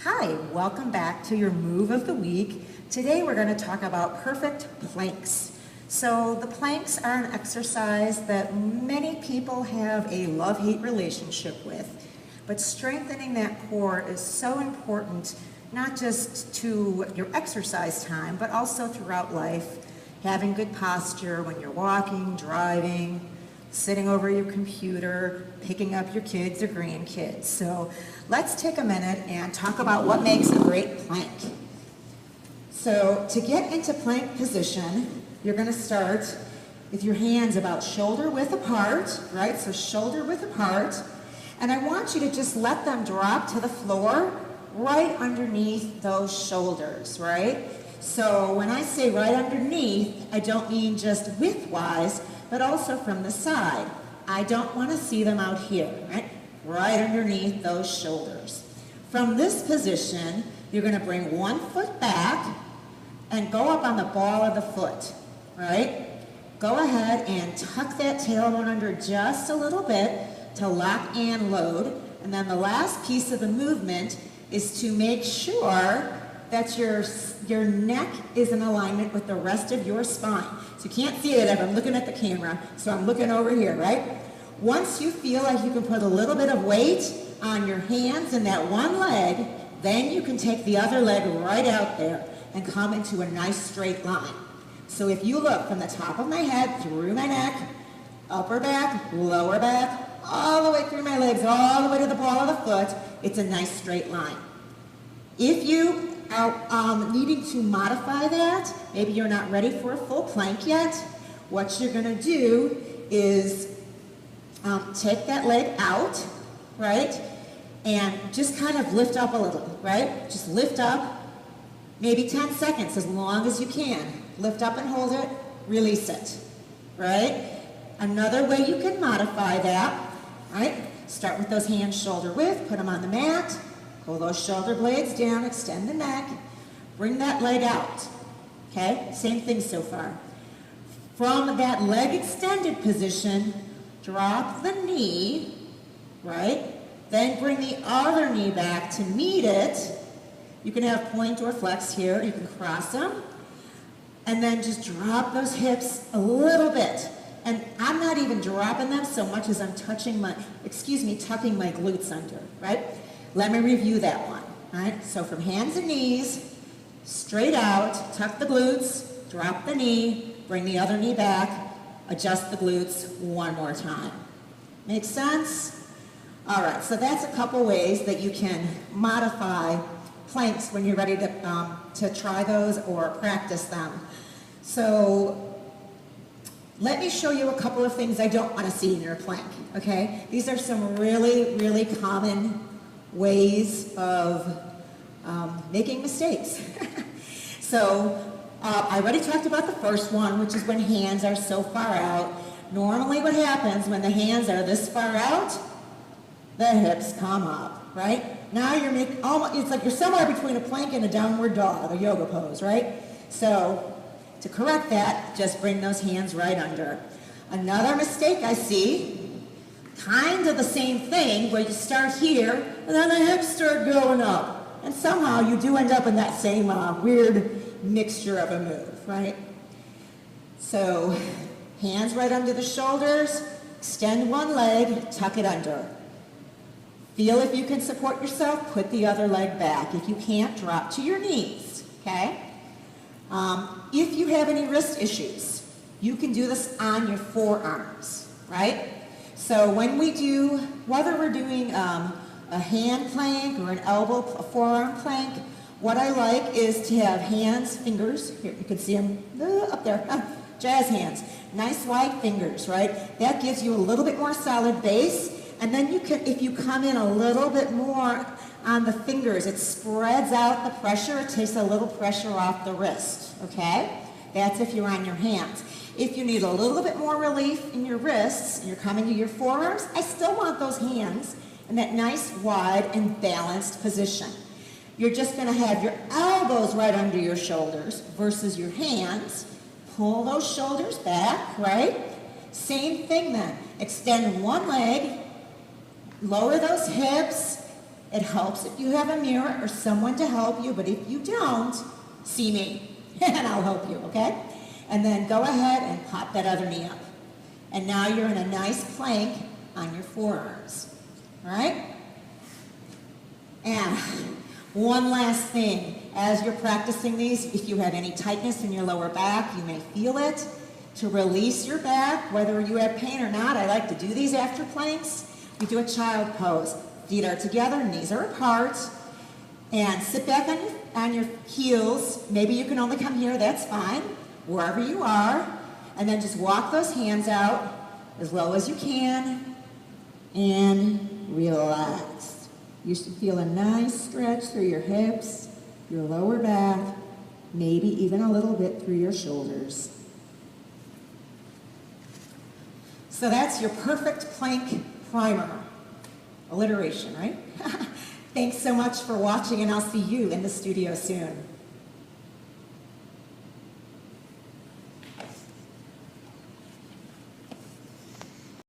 Hi, welcome back to your move of the week. Today we're going to talk about perfect planks. So the planks are an exercise that many people have a love-hate relationship with, but strengthening that core is so important, not just to your exercise time, but also throughout life. Having good posture when you're walking, driving, sitting over your computer, picking up your kids or grandkids. So let's take a minute and talk about what makes a great plank. So to get into plank position, you're going to start with your hands about shoulder width apart, right? So shoulder width apart. And I want you to just let them drop to the floor right underneath those shoulders, right? So when I say right underneath, I don't mean just width-wise, but also from the side. I don't want to see them out here, right? Right underneath those shoulders. From this position, you're going to bring one foot back and go up on the ball of the foot, right? Go ahead and tuck that tailbone under just a little bit to lock and load. And then the last piece of the movement is to make sure that your neck is in alignment with the rest of your spine. So you can't see it if I'm looking at the camera, so I'm looking over here, right? Once you feel like you can put a little bit of weight on your hands and that one leg, then you can take the other leg right out there and come into a nice straight line. So if you look from the top of my head, through my neck, upper back, lower back, all the way through my legs, all the way to the ball of the foot, it's a nice straight line. If you are needing to modify that, maybe you're not ready for a full plank yet, what you're going to do is take that leg out, right, and just kind of lift up a little, right? Just lift up, maybe 10 seconds, as long as you can. Lift up and hold it, release it, right? Another way you can modify that, right? Start with those hands shoulder width, put them on the mat, pull those shoulder blades down, extend the neck, bring that leg out, okay? Same thing so far. From that leg extended position, drop the knee, right? Then bring the other knee back to meet it. You can have point or flex here. You can cross them. And then just drop those hips a little bit. And I'm not even dropping them so much as I'm tucking my glutes under, right? Let me review that one, all right? So from hands and knees, straight out, tuck the glutes, drop the knee, bring the other knee back, adjust the glutes one more time. Make sense? All right, so that's a couple ways that you can modify planks when you're ready to try those or practice them. So let me show you a couple of things I don't want to see in your plank, okay? These are some really, really common ways of making mistakes. So I already talked about the first one, which is when hands are so far out. Normally what happens when the hands are this far out, the hips come up, right? Now you're making almost, it's like you're somewhere between a plank and a downward dog, a yoga pose, right? So to correct that, just bring those hands right under. Another mistake I see, kind of the same thing, where you start here, and then the hips start going up. And somehow you do end up in that same weird mixture of a move, right? So, hands right under the shoulders, extend one leg, tuck it under. Feel if you can support yourself, put the other leg back. If you can't, drop to your knees, okay? If you have any wrist issues, you can do this on your forearms, right? So when we do, whether we're doing a hand plank or a forearm plank, what I like is to have hands, fingers, here you can see them up there, jazz hands, nice wide fingers, right? That gives you a little bit more solid base, and then you can, if you come in a little bit more on the fingers, it spreads out the pressure, it takes a little pressure off the wrist, okay? That's if you're on your hands. If you need a little bit more relief in your wrists, and you're coming to your forearms, I still want those hands in that nice, wide, and balanced position. You're just going to have your elbows right under your shoulders versus your hands. Pull those shoulders back, right? Same thing then. Extend one leg, lower those hips, It helps if you have a mirror or someone to help you, but if you don't, see me, and I'll help you, okay? And then go ahead and pop that other knee up. And now you're in a nice plank on your forearms, all right? And one last thing, as you're practicing these, if you have any tightness in your lower back, you may feel it. To release your back, whether you have pain or not, I like to do these after planks. We do a child pose. Feet are together, knees are apart, and sit back on your heels. Maybe you can only come here, that's fine, wherever you are. And then just walk those hands out as low as you can, and relax. You should feel a nice stretch through your hips, your lower back, maybe even a little bit through your shoulders. So that's your perfect plank primer. Alliteration, right? Thanks so much for watching, and I'll see you in the studio soon.